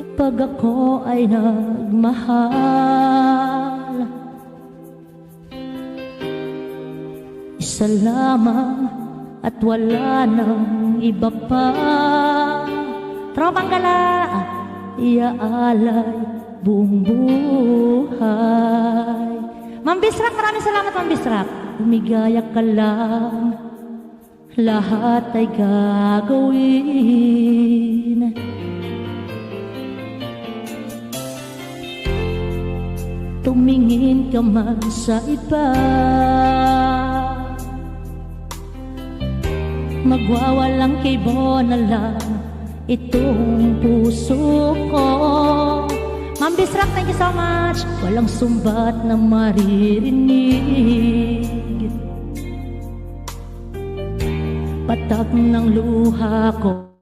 kapag ako ay nagmahal. Isa lamang at wala nang iba pa. Tropang Gala, iaalay buong buhay. Ma'am Bisrak, maraming salamat Ma'am Bisrak. Umigaya ka lang, lahat ay gagawin. Tumingin ka man sa iba, magwawalang kibo na lang itong puso ko. Ma'am Bisrak, thank you so much. Walang sumbat na maririnig, patak ng luha ko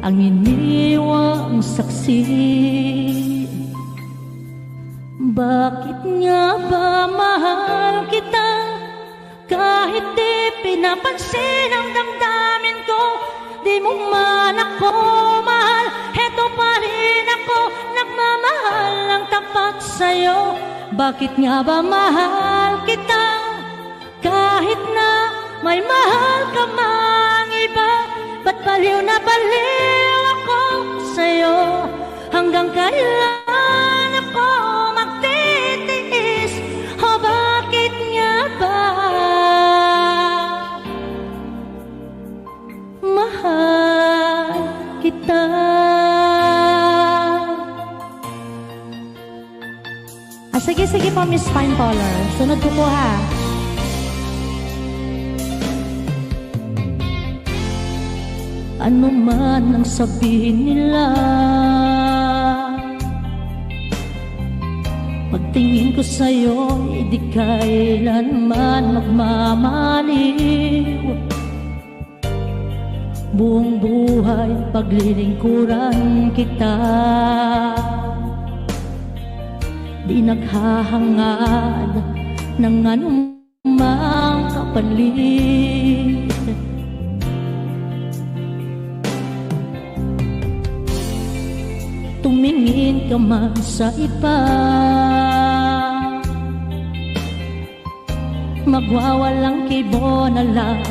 ang iniwang saksi. Bakit nga ba mahal kita kahit di pinapansin ang damdamin ko? Di mo man ako mahal, heto pa rin ako, nagmamahal ng tapat sa'yo. Bakit nga ba mahal kita kahit na may mahal ka mang iba? Ba't baliw na baliw ako sa'yo? Hanggang kailan ako magtitiis? O bakit nga ba mahal kita? Sige po Miss Fine Color, sunod ko po ha. Ano man ang sabihin nila, pagtingin ko sa'yo, di kailanman magmamaliw. Buong buhay paglilingkuran kita, di naghahangad ng anumang kapalit. Tumingin ka man sa iba, magwawalang kibo na lang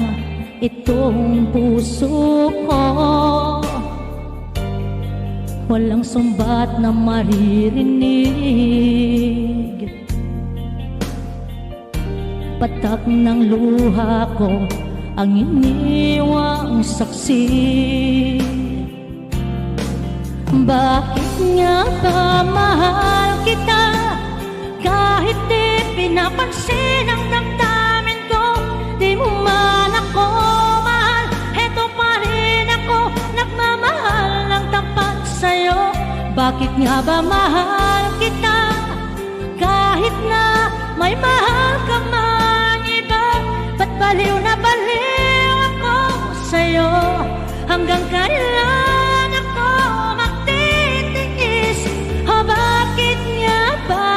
itong puso ko. Walang sumbat na maririnig, patak ng luha ko ang iniwang saksi. Bakit nga ba mahal kita kahit di pinapansin ang damdamin ko? Di mo man ako mahal, heto pa rin ako, nagmamahal ng tapat sa'yo. Bakit nga ba mahal kita kahit na may mahal ka man iba? Ba't baliw na baliw ako sa'yo? Hanggang kailan ako magtitiis? O bakit nga ba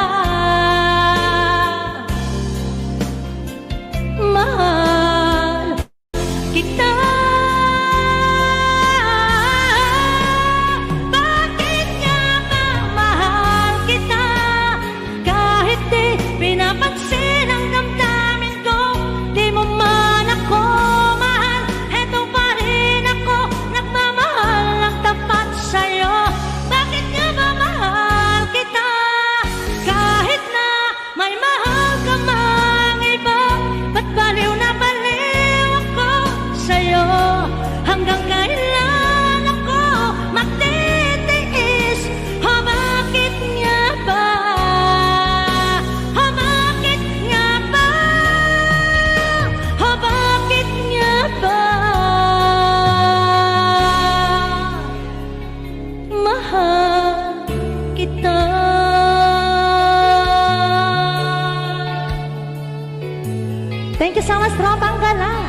mahal kita? Bakit nga ba mahal kita kahit di pinapansin ang damdamin ko? Di mo man ako mahal, heto pa rin ako, nagmamahal ng tapat sa'yo. Bakit nga ba mahal kita kahit na may mahal ka mang iba? Ba't baliw na baliw ako sa'yo? Hanggang kailan ako magtitiis? O bakit nga ba? O bakit nga ba? O bakit nga ba mahal kita? Thank you so much, Tropang Gala.